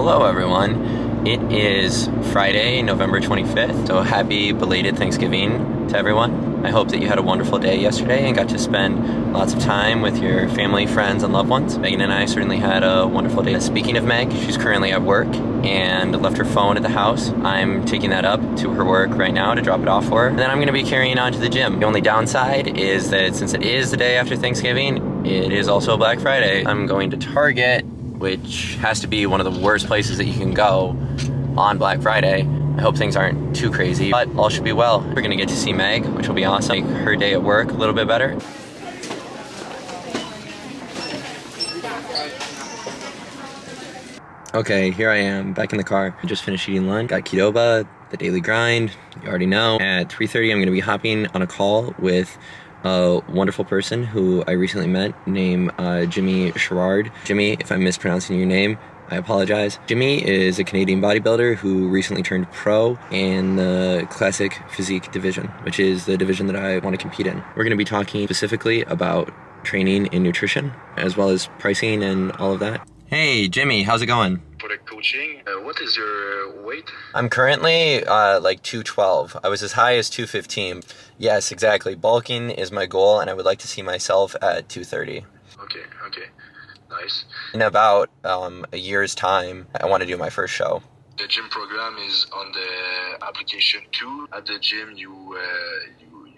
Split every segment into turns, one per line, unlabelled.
Hello everyone. It is Friday, November 25th, so happy belated Thanksgiving to everyone. I hope that you had a wonderful day yesterday and got to spend lots of time with your family, friends, and loved ones. Megan and I certainly had a wonderful day. Speaking of Meg, she's currently at work and left her phone at the house. I'm taking that up to her work right now to drop it off for her. And then I'm going to be carrying on to the gym. The only downside is that since it is the day after Thanksgiving, it is also Black Friday. I'm going to Target, which has to be one of the worst places that you can go on Black Friday. I hope things aren't too crazy, but all should be well. We're gonna get to see Meg, which will be awesome. Make her day at work a little bit better. Okay, here I am, back in the car. I just finished eating lunch, got Qdoba, the daily grind, you already know. At 3:30, I'm gonna be hopping on a call with a wonderful person who I recently met named Jimmy Sherrard. Jimmy, if I'm mispronouncing your name, I apologize. Jimmy is a Canadian bodybuilder who recently turned pro in the classic physique division, which is the division that I want to compete in. We're going to be talking specifically about training and nutrition, as well as pricing and all of that. Hey, Jimmy, how's it going?
For the coaching, what is your weight?
I'm currently like 212. I was as high as 215. Yes, exactly. Bulking is my goal, and I would like to see myself at 230.
Okay, nice.
In about a year's time, I want to do my first show.
The gym program is on the application too. At the gym, you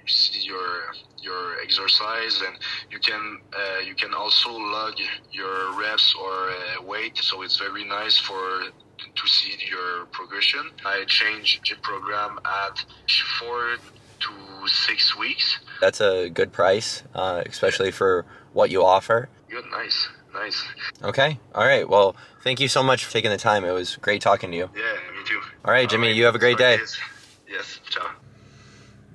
see your exercise, and you can also log your reps or weight. So it's very nice to see your progression. I changed gym program at 4 to 6 weeks.
That's a good price, especially for what you offer.
Good, nice.
Okay, all right. Well, thank you so much for taking the time. It was great talking to you.
Yeah, me too.
All right, Jimmy, you have a great day.
Yes, ciao.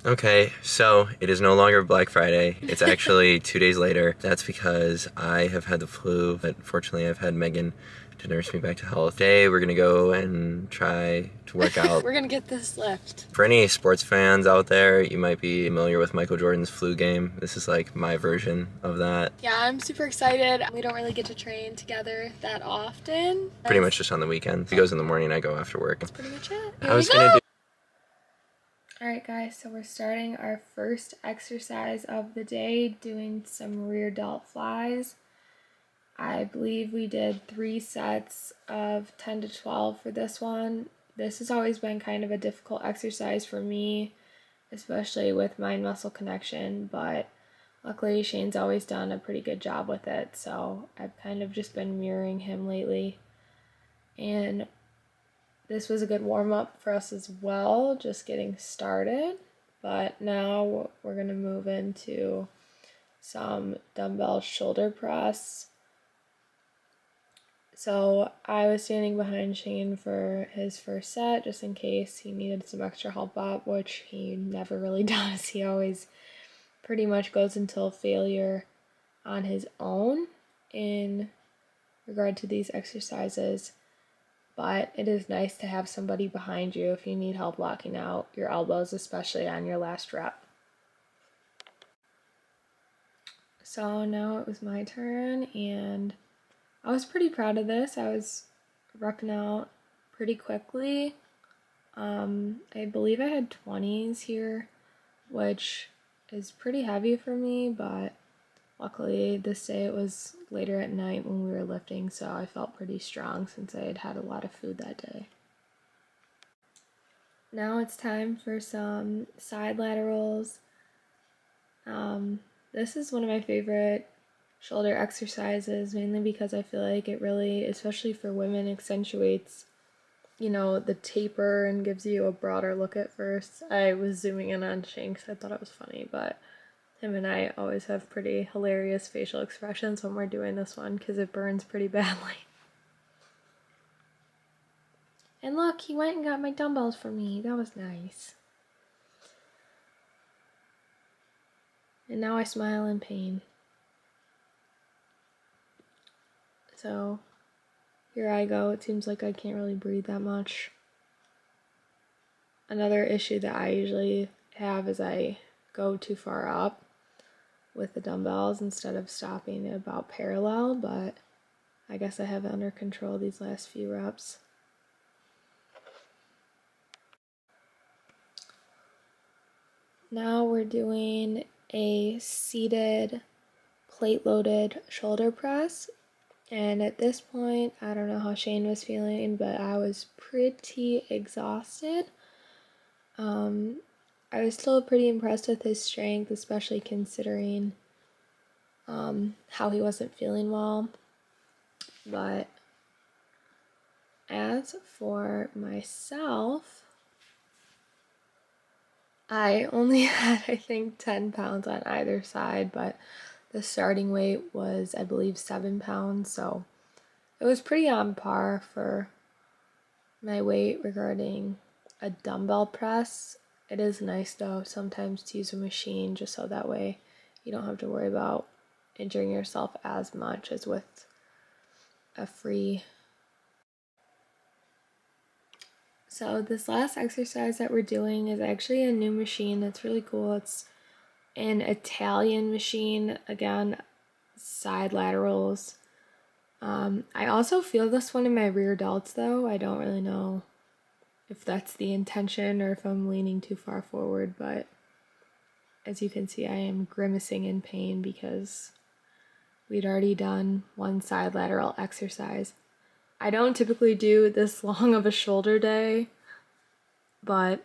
Okay, so it is no longer Black Friday. It's actually 2 days later. That's because I have had the flu, but fortunately I've had Megan to nurse me back to health. Today we're gonna go and try to work out.
We're gonna get this lift.
For any sports fans out there, you might be familiar with Michael Jordan's flu game. This is like my version of that.
Yeah, I'm super excited. We don't really get to train together that often.
Pretty much just on the weekends. He goes in the morning, I go after work.
That's pretty much it.
I was gonna do.
Alright guys, so we're starting our first exercise of the day, doing some rear delt flies. I believe we did 3 sets of 10 to 12 for this one. This has always been kind of a difficult exercise for me, especially with mind muscle connection, but luckily Shane's always done a pretty good job with it, so I've kind of just been mirroring him lately. And this was a good warm-up for us as well, just getting started. But now we're going to move into some dumbbell shoulder press. So I was standing behind Shane for his first set, just in case he needed some extra help up, which he never really does. He always pretty much goes until failure on his own in regard to these exercises. But it is nice to have somebody behind you if you need help locking out your elbows, especially on your last rep. So now it was my turn, and I was pretty proud of this. I was repping out pretty quickly. I believe I had 20s here, which is pretty heavy for me, but luckily this day it was later at night when we were lifting, so I felt pretty strong since I had had a lot of food that day. Now it's time for some side laterals. This is one of my favorite shoulder exercises, mainly because I feel like it really, especially for women, accentuates, the taper and gives you a broader look at first. I was zooming in on Shane because I thought it was funny, but him and I always have pretty hilarious facial expressions when we're doing this one because it burns pretty badly. And look, he went and got my dumbbells for me. That was nice. And now I smile in pain. So here I go. It seems like I can't really breathe that much. Another issue that I usually have is I go too far up with the dumbbells instead of stopping about parallel, but I guess I have it under control these last few reps. Now we're doing a seated plate-loaded shoulder press. And at this point, I don't know how Shane was feeling, but I was pretty exhausted. I was still pretty impressed with his strength, especially considering how he wasn't feeling well. But as for myself, I only had, I think, 10 pounds on either side, but the starting weight was, I believe, 7 pounds, so it was pretty on par for my weight regarding a dumbbell press. It is nice, though, sometimes to use a machine just so that way you don't have to worry about injuring yourself as much as with a free. So this last exercise that we're doing is actually a new machine that's really cool. It's an Italian machine, again, side laterals. I also feel this one in my rear delts though. I don't really know if that's the intention or if I'm leaning too far forward, but as you can see, I am grimacing in pain because we'd already done one side lateral exercise. I don't typically do this long of a shoulder day, but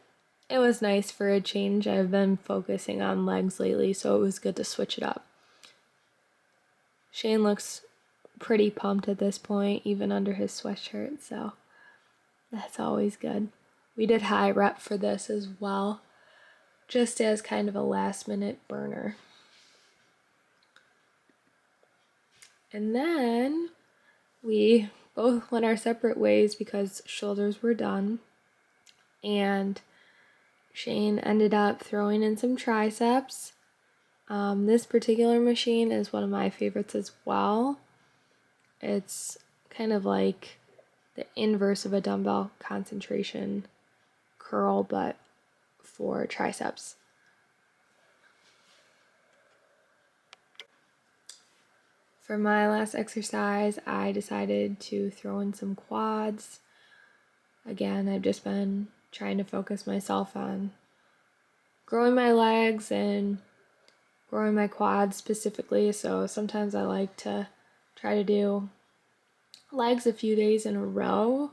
it was nice for a change. I've been focusing on legs lately, so it was good to switch it up. Shane looks pretty pumped at this point, even under his sweatshirt, so that's always good. We did high rep for this as well, just as kind of a last minute burner. And then we both went our separate ways because shoulders were done, and Shane ended up throwing in some triceps. This particular machine is one of my favorites as well. It's kind of like the inverse of a dumbbell concentration curl, but for triceps. For my last exercise, I decided to throw in some quads. Again, I've just been trying to focus myself on growing my legs and growing my quads specifically, so sometimes I like to try to do legs a few days in a row,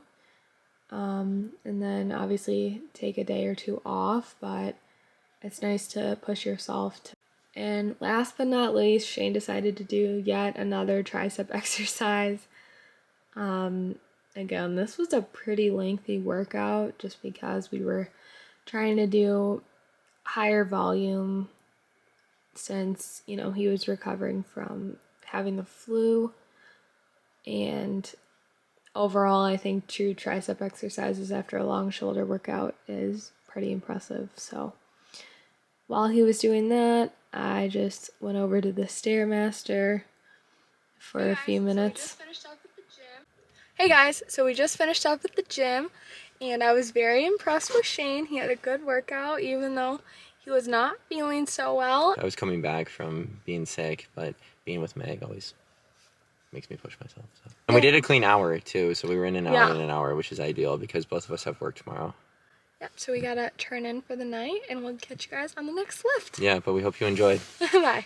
and then obviously take a day or two off, but it's nice to push yourself to. And last but not least, Shane decided to do yet another tricep exercise. Again, this was a pretty lengthy workout just because we were trying to do higher volume since, he was recovering from having the flu. And overall, I think true tricep exercises after a long shoulder workout is pretty impressive. So while he was doing that, I just went over to the Stairmaster for a few minutes. Hey guys, so we just finished up at the gym, and I was very impressed with Shane. He had a good workout, even though he was not feeling so well.
I was coming back from being sick, but being with Meg always makes me push myself. So. And we did a clean hour too, so we were in an hour and an hour, which is ideal because both of us have work tomorrow.
Yep, so we gotta turn in for the night, and we'll catch you guys on the next lift.
Yeah, but we hope you enjoyed.
Bye.